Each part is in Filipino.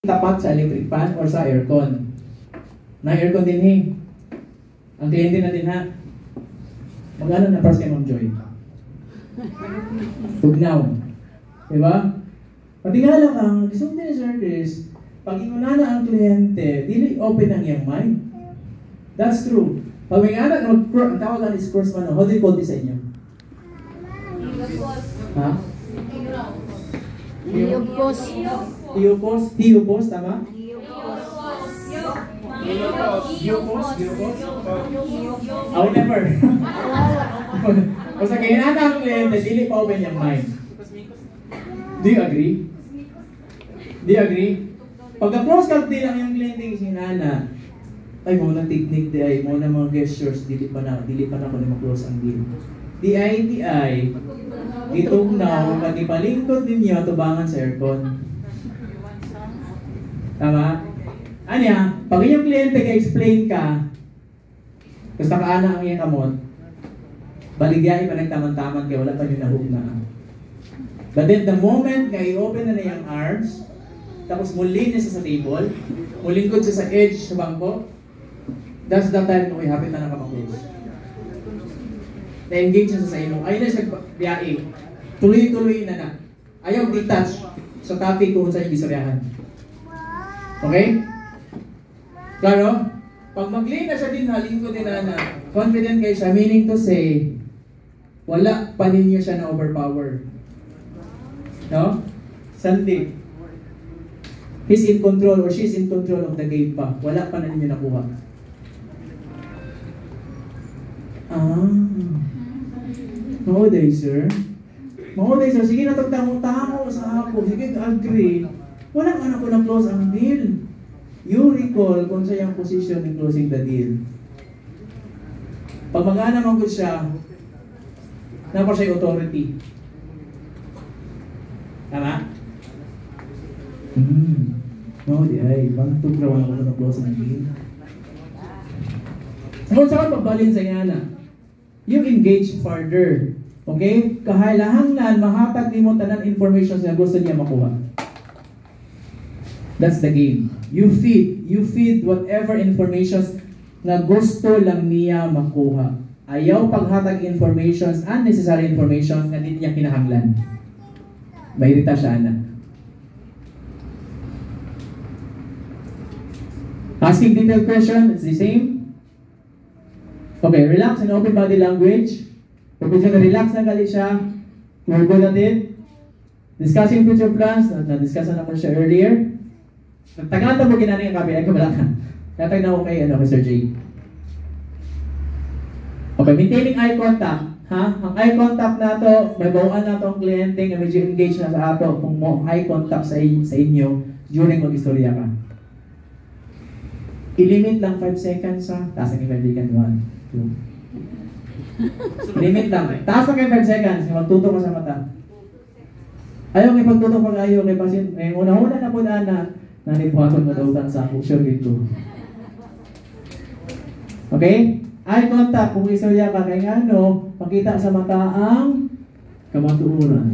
tapat sa electric fan or sa aircon. Na aircon din ang kliyente natin ha. Magkano na price kay Ma'am Joy? Tugnaw. Diba? Pati nga lang ang gusto din service, pag inuna na ang kliyente, dili open ang iyang mind. That's true. Pag may anak, ang tawag is course man, how do you call this sa inyo? Ha? Hiupos. Hiupos? Hiupos, tama? Hiupos. Oh, never. Basta kaya na ang kliyente, dili pa open yung mind. Do you agree? Do you agree? Pagka-close call din ang yung kliyente sinana, ay mo na technique di ay mo na mga gestures dili pa na ko ni ma-close ang deal. DI itong now pagipalingkod ninyo tubangan sa aircon. Tama? Anya, pag yung kliyente ka-explain ka, kasi nakaana ang iyong kamot, baligyahin pa nagtaman-taman kaya wala pa nyo na-hook na. But then the moment na i-open na yung arms, tapos muli niya sa table, mulingkod siya sa edge sa bangko, that's the time na hapit na nakamaklos. Na-engage siya sa inyo. Ayaw na siya biyahe. Tuloy-tuloy na. Ayaw detach sa topic kung saan yung bisaryahan. Okay? Klaro? Pag mag-lay na siya din, halingkod din na confident kayo siya, meaning to say, wala pa ninyo siya na overpower. No? Sunday. He's in control or she's in control of the game pa. Wala pa na ninyo nakuha. Mahuday, sir. Mahuday, sir. Sige na tagtamo-tamo sa ako. Sige, agree. Walang anak ko na close ang deal. You recall kung sa yung position in closing the deal. Pag mag-ana man ko siya, napa siya authority. Tama? Mahuday, ay. Bang tugrawan ako na close ang deal. Kung saan pagbalin sa yana, you engage further. Okay? Kahilahanglan, mahatag ni mo tanan information na gusto niya makuha. That's the game. You feed whatever information na gusto lang niya makuha. Ayaw paghatag informations, unnecessary information na hindi niya kinahanglan. Mahirita siya, anak. Asking detailed question, it's the same. Okay, relax and open body language. Pag medyo na-relax na gali siya, we're good at it. Discussing future plans, na-discuss na naman siya earlier. Nagtagatan mo ginana yung copy, ay kabala ka. Natag na ako kay Sir J. Okay, maintaining eye contact. Ang eye contact na to, may bawaan na to ang kliyente nga medyo engage na sa ato kung mo eye contact sa inyo during mag-istorya ka. I-limit lang 5 seconds ha. Taas ang kaibigan 1, 2. Limit lang. Taas lang kayo 5 seconds. Magtutok ka sa mata. Ayaw kayo pagtutok pag ayaw kay pasin. Una-una na po na nanipuhaton mo daw sa ako. Sure dito. Okay? Eye contact. Kung istorya ka kay ano, makita sa mata ang kamatuuran.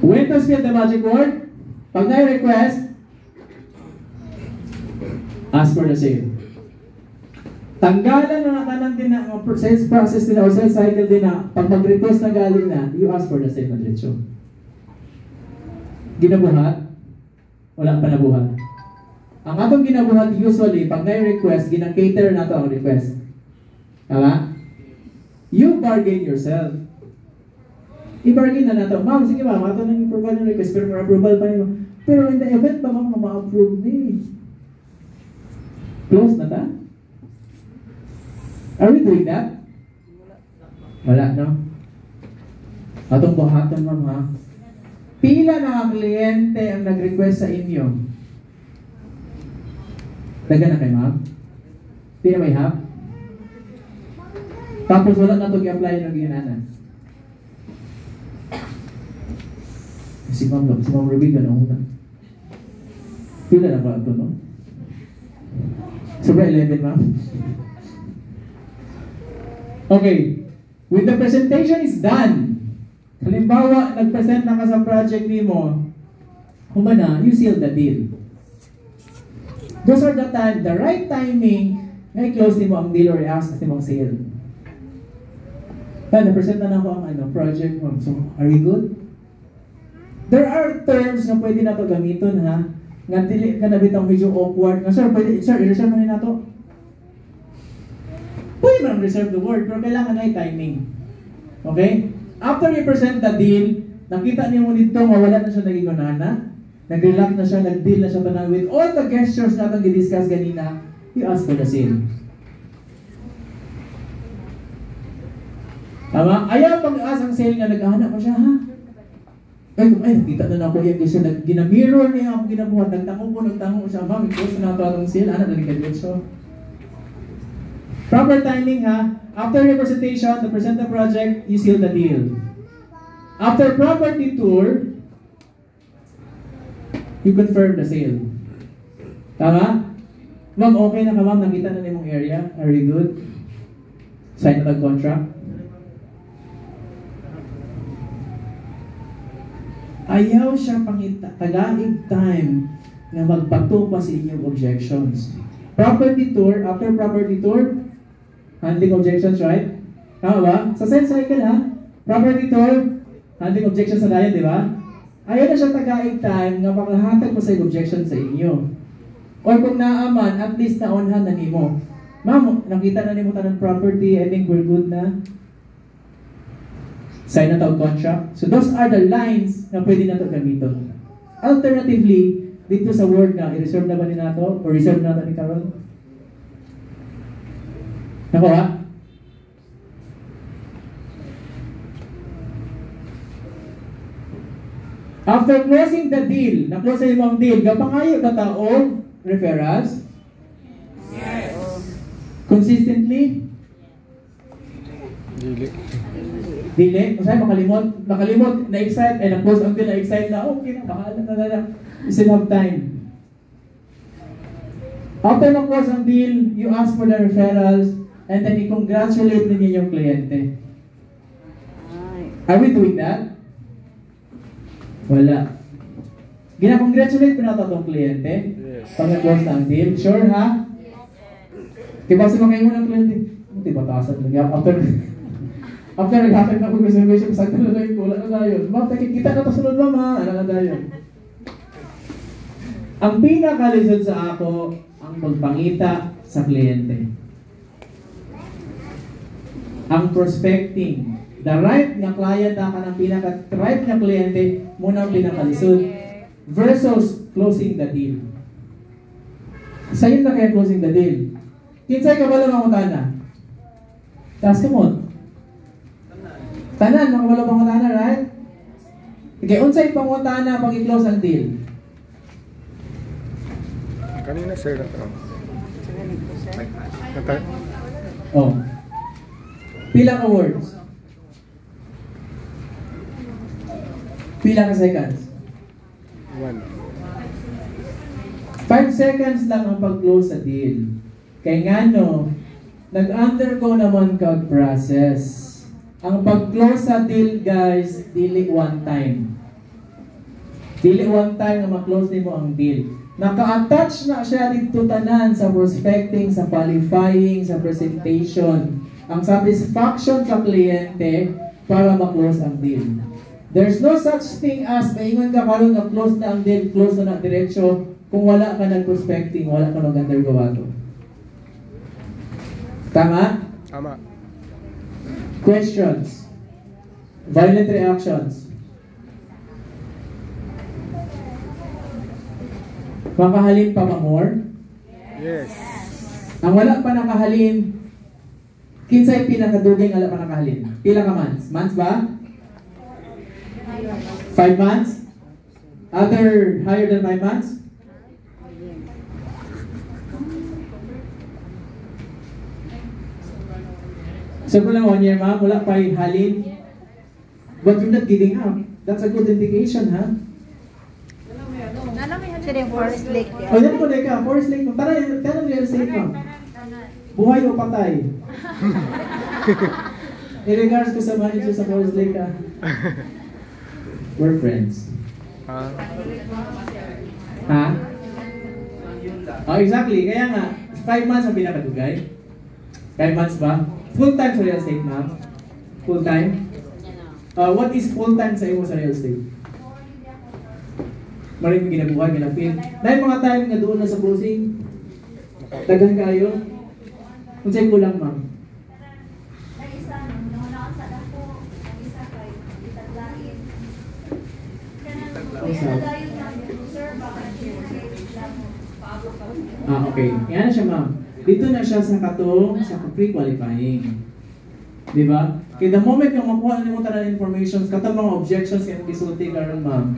When to spell the magic word? Pag na-request, ask for the same. Tanggalan na nakanan din na sales process nila o sales cycle din na pag mag-request na galing na, you ask for the same na diretso. Ginabuhat? Wala pa nabuhat. Ang atong ginabuhat usually, pag na-request, gina-cater na ito ang request. Tama? You bargain yourself. I-bargain na nato. Ma'am, sige ma'am, ato nang i-provide ng request, pero approval pa niyo. Pero in the event pa ma'am, ma-approve ni. Close na ta? Are we doing that? Wala, no? Atong buhaton, ma'am, ha? Pila na kliyente ang nag-request sa inyo? Daga na kayo, ma'am? Pila may hap? Tapos wala na ito i-apply ng ginanan. Si Ma'am Ruby, gano'n una. Pila na ba ito, no? Sobra 11, ma'am. Okay. When the presentation is done, Halimbawa, nag-present na ka sa project nimo, humana, you seal the deal. Those are the right timing na i-close nimo ang deal or i-ask nimo ang sale. Na-present na ako ang project mo. So, are we good? There are terms na pwede na ito gamiton, ha? Nga dili ka nabitang medyo awkward. Sir, i-reserve na rin na ito. Pwede ba reserve the word, pero kailangan na timing. Okay? After you present the deal, nakita niyo mo dito, mawala na siya naging ganana, nag-relax na siya, nag-deal na siya tanang with all the gestures na itong i-discuss ganina, you ask for the sale. Tama? Ayaw pag-ask ang sale nga, nag-ahanap pa siya, ha? Ay, nakita na ako yan kasi ginamirror niya ako ginabuhat, nagtango ko siya, ma'am, i-close na ito atong sale, anak na rin so. Proper timing, ha? After your presentation, to present the project, you seal the deal. After property tour, you confirm the sale. Tama? Ma'am, okay na ka ma'am, nakita na nimong area, are you good? Sign na contract. Ayaw siya tagaig time na magbato pa sa inyong objections. Property tour, after property tour, handling objections, right? Tama ba? Sa sales cycle, ha? Property tour, handling objections sa dayan, di ba? Ayaw na siya tagaig time na makahatag mo sa objections sa inyo. Or kung naaman, at least naunhan na nimo. Ma'am, nakita na nimo tanong property, I think we're good na. Sign na tawag contract. So those are the lines na pwede na ito gamiton. Alternatively, dito sa word na, i-reserve na ba ni nato? O reserve na ni Carol? Nako ha? After closing the deal, na-close na yung deal, gapangayo ba tao referrals? Yes. Consistently? Dili. Masaya makalimot, na-excite, na-close ang deal, na-excite na, okay na, bahala na. You still have time. After na-close ang deal, you ask for the referrals, and then i-congratulate ninyo yung kliyente. Are we doing that? Wala. Gina-congratulate ko na ito itong kliyente? Yes. Pag na-close na ang deal? Sure, ha? Diba sa mga ng kliyente? Diba taasan lang? After nag-happen na pag-reservation, sakta na lang, wala na tayo. Ma'am, nakikita na ito sunod mama. Ano na tayo? Ang pinakalisod sa ako, ang pagpangita sa kliyente. Ang prospecting. The right na client ka ng pinaka-right na kliyente, muna ang pinakalisod. Versus closing the deal. Sa'yo na kaya closing the deal. Kinsay ka ba lang ang utana? Taas ka mo. Tanan, makawala pang utana, right? Okay, unsay pang utana pag i-close ang deal? Kanina sir na Oh. Pila ka words? Pila ka seconds? 1. 5 seconds lang ang pag-close sa deal. Kaya nga no, nag-undergo naman process. Ang pag-close sa deal, guys, dili one time. Dili one time na ma-close nimo ang deal. Naka-attach na siya dito tanan sa prospecting, sa qualifying, sa presentation. Ang satisfaction sa kliyente para ma-close ang deal. There's no such thing as maingon ka karon na close na ang deal, close na diretso kung wala ka nag-prospecting, wala ka nag-undergo ato. Tama? Tama. Questions? Violent reactions? Makahalin pa ba more? Yes. Ang wala pa nakahalin, kinsay pinakadugay wala pa nakahalin? Pila ka months? Months ba? 5 months? Other higher than 5 months? So kung lang 1 year ma'am, wala pa yung halin. But you're not giving up. That's a good indication, ha? Sila yung Forest Lake. O, yan ko na ka. Forest Lake. Tara, real estate ma'am. Buhay o patay? In regards to sa manager sa Forest Lake, we're friends. Ah, Ha? Oh, exactly. Kaya nga, 5 months ang pinakadugay. 5 months ba? Full-time sa real estate, ma'am? Full-time? What is full-time sa iyo sa real estate? Maraming ginabuhay, ginapin. Dahil mga time nga doon na sa closing, dagan kayo. Kung sa'yo ko lang, ma'am. Okay. Yan na siya, ma'am. Dito na siya sa katong sa pre-qualifying. Di ba? Kaya the moment yung makuha na mo tanan information, katong mga objections yung gisulti karon, ma'am,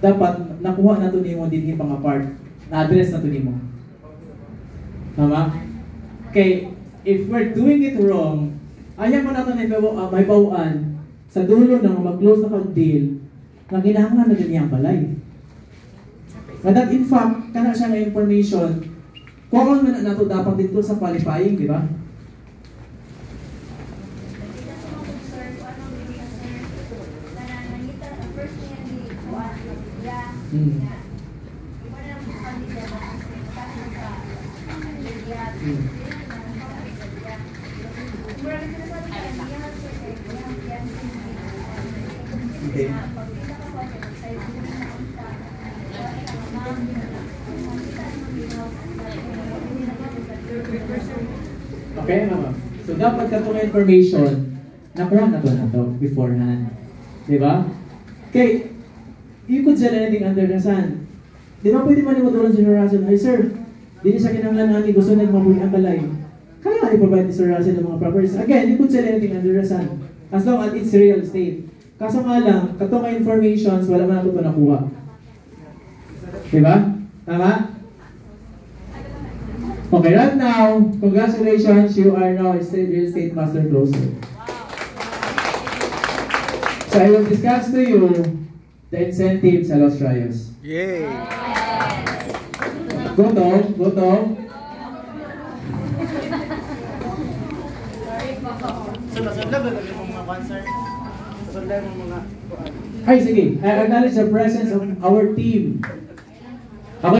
dapat nakuha na to nimo dinhi pang apart. Na-address na to nimo. Tama? Okay, if we're doing it wrong, ayaw mo natin may bawaan sa dulo na mag-close na kag-deal na kinahanglan na din yung balay. But that in fact, kana siya nga information, kung ano man na ito dapat dito sa qualifying, di ba? Okay. Okay, ma'am. So dapat katong information nakuha na to beforehand. Di ba? Okay, you could sell anything under the sun. Di ba pwede man mo tulong si Sir Russell? Ay sir, di sa kinanglan ni gusto na mabuhay ang balay. Kaya i-provide ni Sir Russell ng mga properties. Again, you could sell anything under the sun. As long as it's real estate. Kaso nga lang, katong informations, wala man nato ito nakuha. Di ba? Tama? Okay, right now, congratulations, you are now a real estate master closer. So I will discuss to you the incentives sa Los Rayos. yay! Go to. Ay, sige. I acknowledge the presence of our team